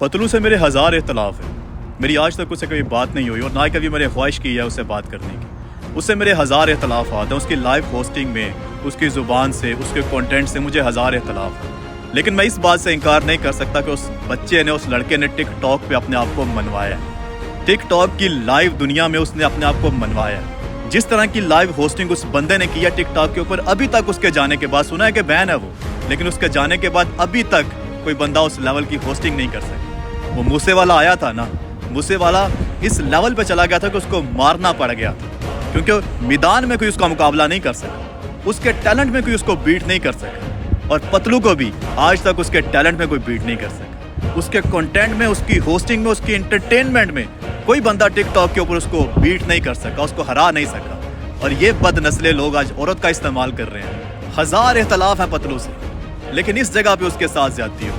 पतलू से मेरे हज़ार इख्तलाफ है। मेरी आज तक उससे कभी बात नहीं हुई और ना कभी मैंने ख्वाहिश की है उससे बात करने की। उससे मेरे हज़ार इख्तलाफ हैं। उसकी लाइव होस्टिंग में, उसकी ज़ुबान से, उसके कंटेंट से मुझे हज़ार इख्तलाफ हैं। लेकिन मैं इस बात से इनकार नहीं कर सकता कि उस बच्चे ने, उस लड़के ने टिक टॉक पर अपने आप को मनवाया। टिक टॉक की लाइव दुनिया में उसने अपने आप को मनवाया। जिस तरह की लाइव होस्टिंग उस बंदे ने किया टिक टॉक के ऊपर, अभी तक उसके जाने के बाद, सुना है कि बैन है वो, लेकिन उसके जाने के बाद अभी तक कोई बंदा उस लेवल की होस्टिंग नहीं कर सका। वो मूसे वाला आया था ना, मूसे वाला इस लेवल पे चला गया था कि उसको मारना पड़ गया था, क्योंकि मैदान में कोई उसका मुकाबला नहीं कर सका, उसके टैलेंट में कोई उसको बीट नहीं कर सका। और पतलू को भी आज तक उसके टैलेंट में कोई बीट नहीं कर सका। उसके कंटेंट में, उसकी होस्टिंग में, उसकी एंटरटेनमेंट में कोई बंदा टिकटॉक के ऊपर उसको बीट नहीं कर सका, उसको हरा नहीं सका। और ये बदनस्ले लोग आज औरत का इस्तेमाल कर रहे हैं। हज़ार इख्तलाफ हैं पतलू से, लेकिन इस जगह पे उसके साथ ज्यादती हो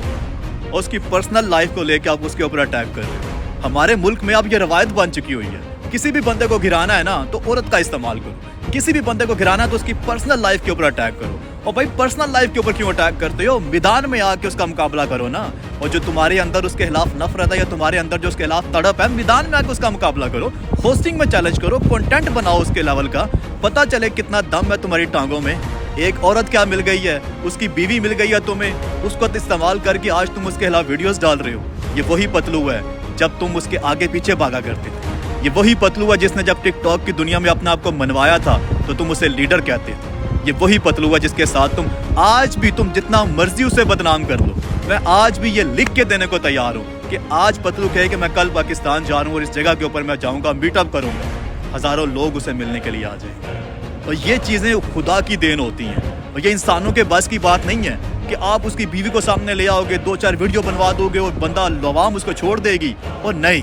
और उसकी पर्सनल लाइफ को लेकर आप उसके ऊपर अटैक कर रहे हो। हमारे मुल्क में अब ये रवायत बन चुकी हुई है, किसी भी बंदे को गिराना है ना तो औरत का इस्तेमाल करो, किसी भी बंदे को गिराना है तो उसकी पर्सनल लाइफ के ऊपर अटैक करो। और भाई पर्सनल लाइफ के ऊपर क्यों अटैक करते हो? मैदान में आके उसका मुकाबला करो ना। और जो तुम्हारे अंदर उसके खिलाफ नफरत है या तुम्हारे अंदर जो उसके खिलाफ तड़प है, मैदान में आके उसका मुकाबला करो, होस्टिंग में चैलेंज करो, कंटेंट बनाओ उसके लेवल का, पता चले कितना दम है तुम्हारी टांगों में। एक औरत क्या मिल गई है, उसकी बीवी मिल गई है तुम्हें, उसको इस्तेमाल करके आज तुम उसके खिलाफ वीडियोस डाल रहे हो। ये वही पतलू है जब तुम उसके आगे पीछे भागा करते थे। ये वही पतलू है जिसने जब टिकटॉक की दुनिया में अपने आप को मनवाया था तो तुम उसे लीडर कहते थे। ये वही पतलू है जिसके साथ तुम आज भी, तुम जितना मर्जी उसे बदनाम कर लो, मैं आज भी ये लिख के देने को तैयार हूँ कि आज पतलू कहे कि मैं कल पाकिस्तान जा रहा हूँ और इस जगह के ऊपर मैं जाऊँगा, मीटअप करूँगा, हज़ारों लोग उसे मिलने के लिए आ जाएंगे। और ये चीज़ें खुदा की देन होती हैं और ये इंसानों के बस की बात नहीं है कि आप उसकी बीवी को सामने ले आओगे, 2-4 वीडियो बनवा दोगे और बंदा लवाम उसको छोड़ देगी। और नहीं,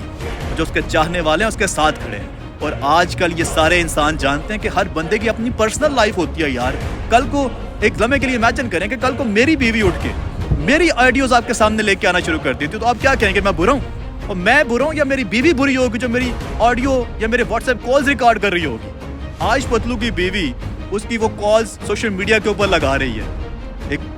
जो उसके चाहने वाले हैं उसके साथ खड़े हैं। और आजकल ये सारे इंसान जानते हैं कि हर बंदे की अपनी पर्सनल लाइफ होती है यार। कल को एक लम्हे के लिए इमेजिन करें कि कल को मेरी बीवी उठ के मेरी आइडियोज़ आपके सामने लेके आना शुरू कर देती तो आप क्या कहेंगे? मैं बुरा हूँ? और मैं बुरा हूँ या मेरी बीवी बुरी होगी जो मेरी ऑडियो या मेरे व्हाट्सएप कॉल्स रिकॉर्ड कर रही होगी? आज पतलू की बीवी उसकी वो कॉल्स सोशल मीडिया के ऊपर लगा रही है।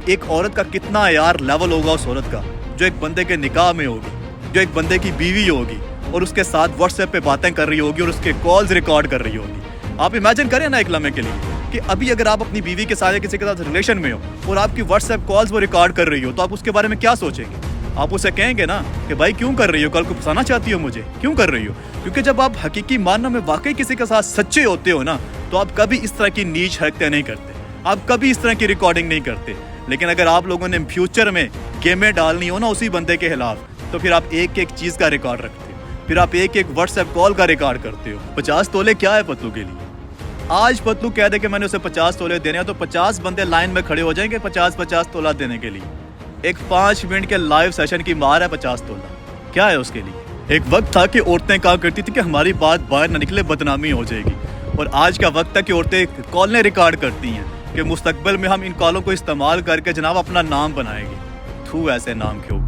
एक औरत का कितना यार लेवल होगा उस औरत का जो एक बंदे के निकाह में होगी, जो एक बंदे की बीवी होगी और उसके साथ व्हाट्सएप पे बातें कर रही होगी और उसके कॉल्स रिकॉर्ड कर रही होगी। आप इमेजिन करें ना एक लम्हे के लिए कि अभी अगर आप अपनी बीवी के साथ या किसी के साथ रिलेशन में हो और आपकी व्हाट्सएप कॉल्स वो रिकॉर्ड कर रही हो तो आप उसके बारे में क्या सोचेंगे? आप उसे कहेंगे ना कि भाई क्यों कर रही हो, कल को फंसाना चाहती हो मुझे, क्यों कर रही हो? क्योंकि जब आप हकीकी मानों में वाकई किसी के साथ सच्चे होते हो ना तो आप कभी इस तरह की नीच हरकतें नहीं करते, आप कभी इस तरह की रिकॉर्डिंग नहीं करते। लेकिन अगर आप लोगों ने फ्यूचर में गेमें डालनी हो ना उसी बंदे के खिलाफ तो फिर आप एक एक चीज़ का रिकॉर्ड रखते हो, फिर आप एक एक व्हाट्सएप कॉल का रिकॉर्ड करते हो। 50 तोले क्या है पतलू के लिए? आज पतलू कह दे कि मैंने उसे 50 तोले देने हैं तो 50 बंदे लाइन में खड़े हो जाएंगे 50-50 तोला देने के लिए। एक 5 मिनट के लाइव सेशन की मार है 50 तोला, क्या है उसके लिए? एक वक्त था कि औरतें कहा करती थी कि हमारी बात बाहर न निकले बदनामी हो जाएगी, और आज का वक्त है कि औरतें कॉलें रिकॉर्ड करती हैं कि मुस्तकबिल में हम इन कॉलों को इस्तेमाल करके जनाब अपना नाम बनाएंगे। थू ऐसे नाम क्यों?